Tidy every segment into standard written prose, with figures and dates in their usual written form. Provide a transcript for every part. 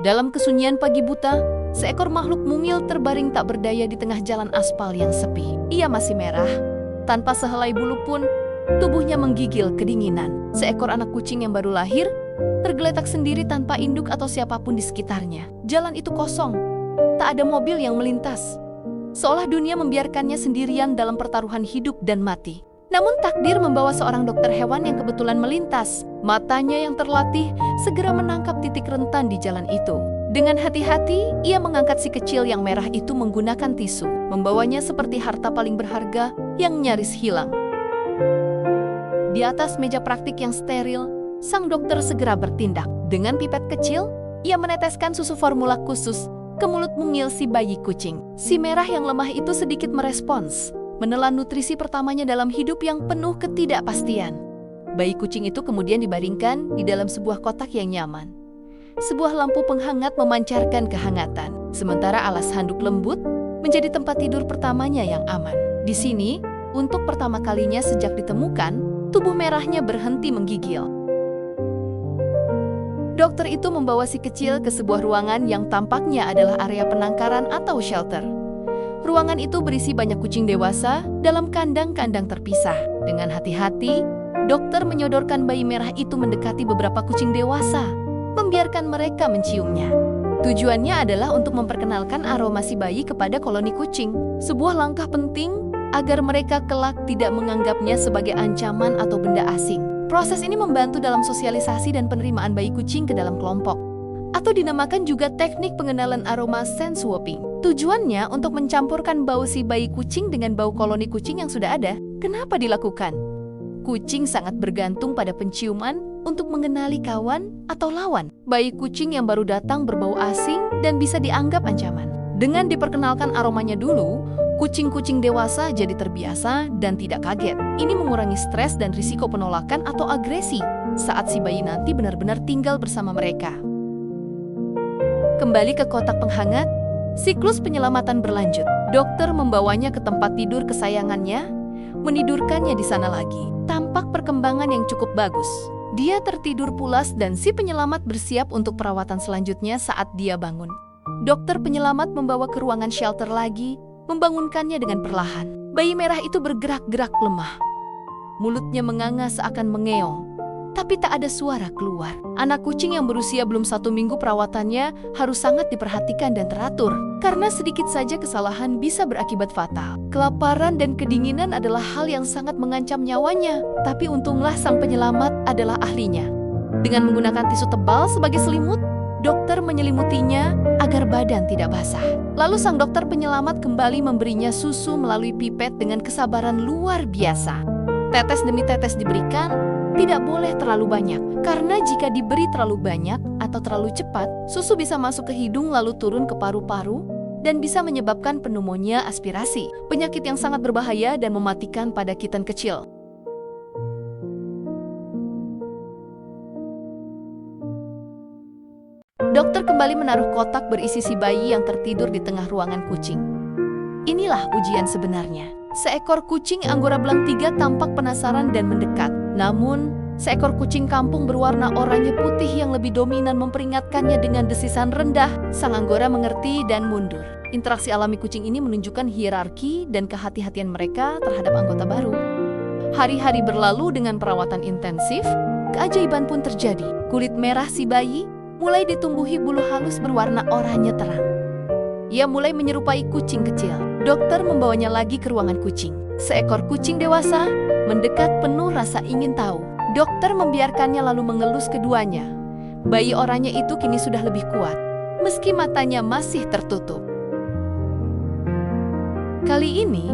Dalam kesunyian pagi buta, seekor makhluk mungil terbaring tak berdaya di tengah jalan aspal yang sepi. Ia masih merah, tanpa sehelai bulu pun, tubuhnya menggigil kedinginan. Seekor anak kucing yang baru lahir, tergeletak sendiri tanpa induk atau siapapun di sekitarnya. Jalan itu kosong, tak ada mobil yang melintas. Seolah dunia membiarkannya sendirian dalam pertaruhan hidup dan mati. Namun takdir membawa seorang dokter hewan yang kebetulan melintas. Matanya yang terlatih segera menangkap titik rentan di jalan itu. Dengan hati-hati, ia mengangkat si kecil yang merah itu menggunakan tisu, membawanya seperti harta paling berharga yang nyaris hilang. Di atas meja praktik yang steril, sang dokter segera bertindak. Dengan pipet kecil, ia meneteskan susu formula khusus ke mulut mungil si bayi kucing. Si merah yang lemah itu sedikit merespons, menelan nutrisi pertamanya dalam hidup yang penuh ketidakpastian. Bayi kucing itu kemudian dibaringkan di dalam sebuah kotak yang nyaman. Sebuah lampu penghangat memancarkan kehangatan, sementara alas handuk lembut menjadi tempat tidur pertamanya yang aman. Di sini, untuk pertama kalinya sejak ditemukan, tubuh merahnya berhenti menggigil. Dokter itu membawa si kecil ke sebuah ruangan yang tampaknya adalah area penangkaran atau shelter. Ruangan itu berisi banyak kucing dewasa dalam kandang-kandang terpisah. Dengan hati-hati, dokter menyodorkan bayi merah itu mendekati beberapa kucing dewasa, membiarkan mereka menciumnya. Tujuannya adalah untuk memperkenalkan aroma si bayi kepada koloni kucing. Sebuah langkah penting agar mereka kelak tidak menganggapnya sebagai ancaman atau benda asing. Proses ini membantu dalam sosialisasi dan penerimaan bayi kucing ke dalam kelompok, atau dinamakan juga teknik pengenalan aroma scent swapping. Tujuannya untuk mencampurkan bau si bayi kucing dengan bau koloni kucing yang sudah ada. Kenapa dilakukan? Kucing sangat bergantung pada penciuman untuk mengenali kawan atau lawan. Bayi kucing yang baru datang berbau asing dan bisa dianggap ancaman. Dengan diperkenalkan aromanya dulu, kucing-kucing dewasa jadi terbiasa dan tidak kaget. Ini mengurangi stres dan risiko penolakan atau agresi saat si bayi nanti benar-benar tinggal bersama mereka. Kembali ke kotak penghangat, siklus penyelamatan berlanjut. Dokter membawanya ke tempat tidur kesayangannya, menidurkannya di sana lagi. Tampak perkembangan yang cukup bagus. Dia tertidur pulas dan si penyelamat bersiap untuk perawatan selanjutnya saat dia bangun. Dokter penyelamat membawa ke ruangan shelter lagi, membangunkannya dengan perlahan. Bayi merah itu bergerak-gerak lemah. Mulutnya menganga seakan mengeong, tapi tak ada suara keluar. Anak kucing yang berusia belum 1 minggu perawatannya harus sangat diperhatikan dan teratur, karena sedikit saja kesalahan bisa berakibat fatal. Kelaparan dan kedinginan adalah hal yang sangat mengancam nyawanya, tapi untunglah sang penyelamat adalah ahlinya. Dengan menggunakan tisu tebal sebagai selimut, dokter menyelimutinya agar badan tidak basah. Lalu sang dokter penyelamat kembali memberinya susu melalui pipet dengan kesabaran luar biasa. Tetes demi tetes diberikan, tidak boleh terlalu banyak. Karena jika diberi terlalu banyak atau terlalu cepat, susu bisa masuk ke hidung lalu turun ke paru-paru dan bisa menyebabkan pneumonia aspirasi, penyakit yang sangat berbahaya dan mematikan pada kitten kecil. Dokter kembali menaruh kotak berisi si bayi yang tertidur di tengah ruangan kucing. Inilah ujian sebenarnya. Seekor kucing Anggora belang 3 tampak penasaran dan mendekat. Namun, seekor kucing kampung berwarna oranye putih yang lebih dominan memperingatkannya dengan desisan rendah. Sang Anggora mengerti dan mundur. Interaksi alami kucing ini menunjukkan hierarki dan kehati-hatian mereka terhadap anggota baru. Hari-hari berlalu dengan perawatan intensif, keajaiban pun terjadi. Kulit merah si bayi mulai ditumbuhi bulu halus berwarna oranye terang. Ia mulai menyerupai kucing kecil. Dokter membawanya lagi ke ruangan kucing. Seekor kucing dewasa mendekat penuh rasa ingin tahu. Dokter membiarkannya lalu mengelus keduanya. Bayi oranye itu kini sudah lebih kuat, meski matanya masih tertutup. Kali ini,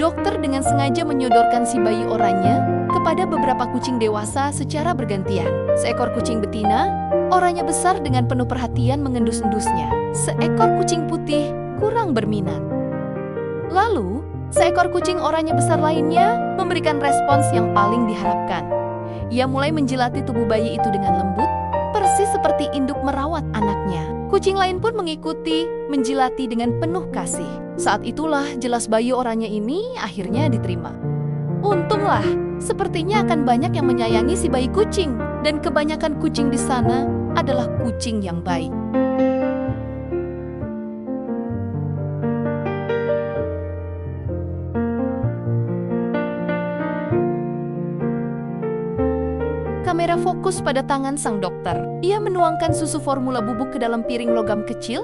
dokter dengan sengaja menyodorkan si bayi oranye kepada beberapa kucing dewasa secara bergantian. Seekor kucing betina, oranye besar dengan penuh perhatian mengendus-endusnya. Seekor kucing putih kurang berminat. Lalu, seekor kucing oranye besar lainnya memberikan respons yang paling diharapkan. Ia mulai menjilati tubuh bayi itu dengan lembut, persis seperti induk merawat anaknya. Kucing lain pun mengikuti, menjilati dengan penuh kasih. Saat itulah jelas bayi oranye ini akhirnya diterima. Untunglah, sepertinya akan banyak yang menyayangi si bayi kucing, dan kebanyakan kucing di sana adalah kucing yang baik. fokus pada tangan sang dokter. Ia menuangkan susu formula bubuk ke dalam piring logam kecil,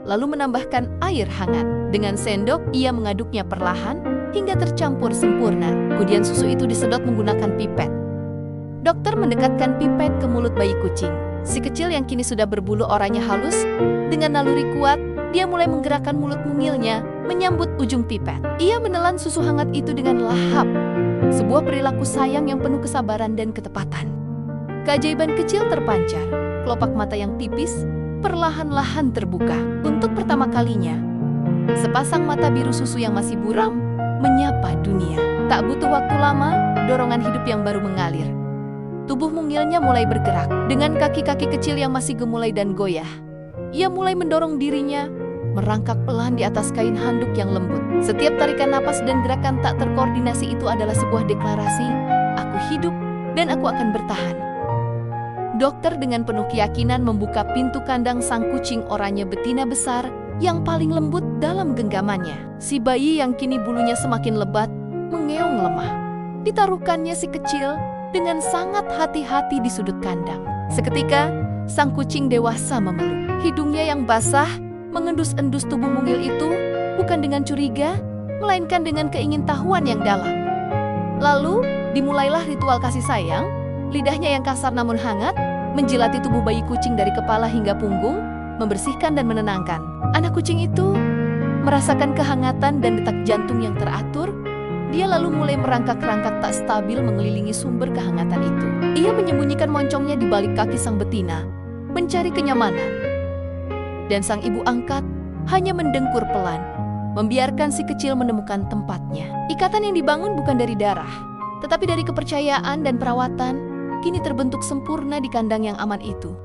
lalu menambahkan air hangat. Dengan sendok, ia mengaduknya perlahan hingga tercampur sempurna. Kemudian susu itu disedot menggunakan pipet. Dokter mendekatkan pipet ke mulut bayi kucing. Si kecil yang kini sudah berbulu oranye halus, dengan naluri kuat, dia mulai menggerakkan mulut mungilnya, menyambut ujung pipet. Ia menelan susu hangat itu dengan lahap. Sebuah perilaku sayang yang penuh kesabaran dan ketepatan. Keajaiban kecil terpancar. Kelopak mata yang tipis perlahan-lahan terbuka. Untuk pertama kalinya, sepasang mata biru susu yang masih buram menyapa dunia. Tak butuh waktu lama, dorongan hidup yang baru mengalir. Tubuh mungilnya mulai bergerak. Dengan kaki-kaki kecil yang masih gemulai dan goyah, ia mulai mendorong dirinya, merangkak pelan di atas kain handuk yang lembut. Setiap tarikan napas dan gerakan tak terkoordinasi itu adalah sebuah deklarasi, aku hidup dan aku akan bertahan. Dokter dengan penuh keyakinan membuka pintu kandang sang kucing oranye betina besar yang paling lembut dalam genggamannya. Si bayi yang kini bulunya semakin lebat, mengeong lemah. Ditaruhkannya si kecil dengan sangat hati-hati di sudut kandang. Seketika, sang kucing dewasa memeluk. Hidungnya yang basah mengendus-endus tubuh mungil itu, bukan dengan curiga, melainkan dengan keingintahuan yang dalam. Lalu, dimulailah ritual kasih sayang. Lidahnya yang kasar namun hangat, menjilati tubuh bayi kucing dari kepala hingga punggung, membersihkan dan menenangkan. Anak kucing itu merasakan kehangatan dan detak jantung yang teratur. Dia lalu mulai merangkak-rangkak tak stabil mengelilingi sumber kehangatan itu. Ia menyembunyikan moncongnya di balik kaki sang betina, mencari kenyamanan. Dan sang ibu angkat hanya mendengkur pelan, membiarkan si kecil menemukan tempatnya. Ikatan yang dibangun bukan dari darah, tetapi dari kepercayaan dan perawatan, kini terbentuk sempurna di kandang yang aman itu.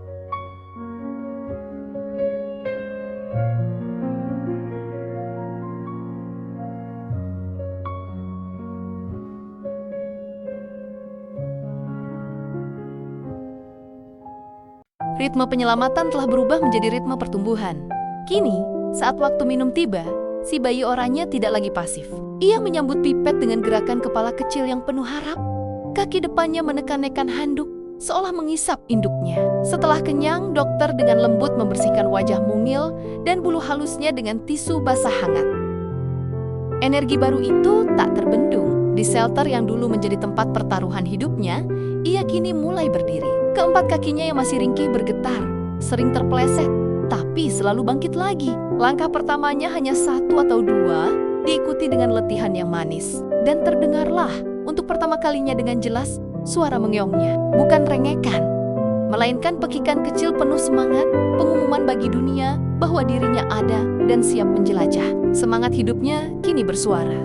Ritme penyelamatan telah berubah menjadi ritme pertumbuhan. Kini, saat waktu minum tiba, si bayi oranye tidak lagi pasif. Ia menyambut pipet dengan gerakan kepala kecil yang penuh harap. Kaki depannya menekan-nekan handuk, seolah mengisap induknya. Setelah kenyang, dokter dengan lembut membersihkan wajah mungil dan bulu halusnya dengan tisu basah hangat. Energi baru itu tak terbendung. Di shelter yang dulu menjadi tempat pertaruhan hidupnya, ia kini mulai berdiri. Keempat kakinya yang masih ringkih bergetar, sering terpeleset, tapi selalu bangkit lagi. Langkah pertamanya hanya 1 atau 2, diikuti dengan letihan yang manis. Dan terdengarlah, untuk pertama kalinya dengan jelas, suara mengeongnya. Bukan rengekan, melainkan pekikan kecil penuh semangat, pengumuman bagi dunia bahwa dirinya ada dan siap menjelajah. Semangat hidupnya kini bersuara.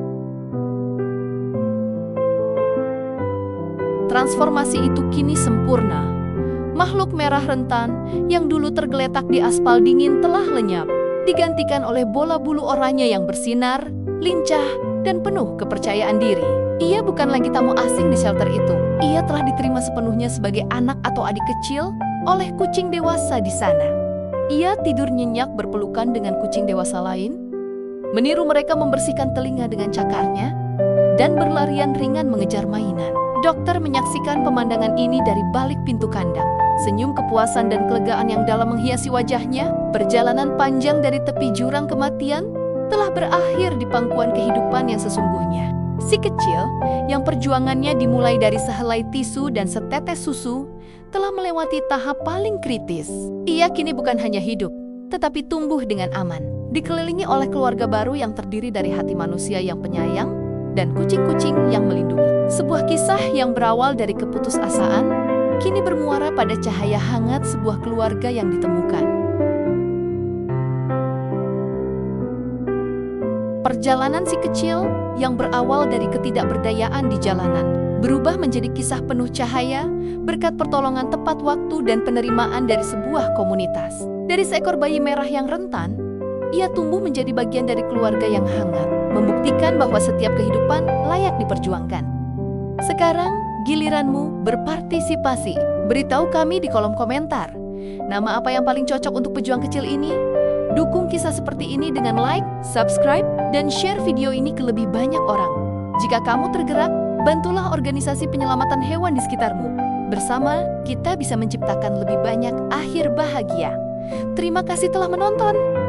Transformasi itu kini sempurna. Makhluk merah rentan yang dulu tergeletak di aspal dingin telah lenyap, digantikan oleh bola bulu oranye yang bersinar, lincah, dan penuh kepercayaan diri. Ia bukan lagi tamu asing di shelter itu. Ia telah diterima sepenuhnya sebagai anak atau adik kecil oleh kucing dewasa di sana. Ia tidur nyenyak berpelukan dengan kucing dewasa lain, meniru mereka membersihkan telinga dengan cakarnya, dan berlarian ringan mengejar mainan. Dokter menyaksikan pemandangan ini dari balik pintu kandang. Senyum kepuasan dan kelegaan yang dalam menghiasi wajahnya. Perjalanan panjang dari tepi jurang kematian telah berakhir di pangkuan kehidupan yang sesungguhnya. Si kecil, yang perjuangannya dimulai dari sehelai tisu dan setetes susu, telah melewati tahap paling kritis. Ia kini bukan hanya hidup, tetapi tumbuh dengan aman, dikelilingi oleh keluarga baru yang terdiri dari hati manusia yang penyayang dan kucing-kucing yang melindungi. Sebuah kisah yang berawal dari keputusasaan, kini bermuara pada cahaya hangat sebuah keluarga yang ditemukan. Perjalanan si kecil yang berawal dari ketidakberdayaan di jalanan berubah menjadi kisah penuh cahaya berkat pertolongan tepat waktu dan penerimaan dari sebuah komunitas. Dari seekor bayi merah yang rentan, ia tumbuh menjadi bagian dari keluarga yang hangat, membuktikan bahwa setiap kehidupan layak diperjuangkan. Sekarang, giliranmu berpartisipasi. Beritahu kami di kolom komentar, nama apa yang paling cocok untuk pejuang kecil ini? Dukung kisah seperti ini dengan like, subscribe, dan share video ini ke lebih banyak orang. Jika kamu tergerak, bantulah organisasi penyelamatan hewan di sekitarmu. Bersama, kita bisa menciptakan lebih banyak akhir bahagia. Terima kasih telah menonton.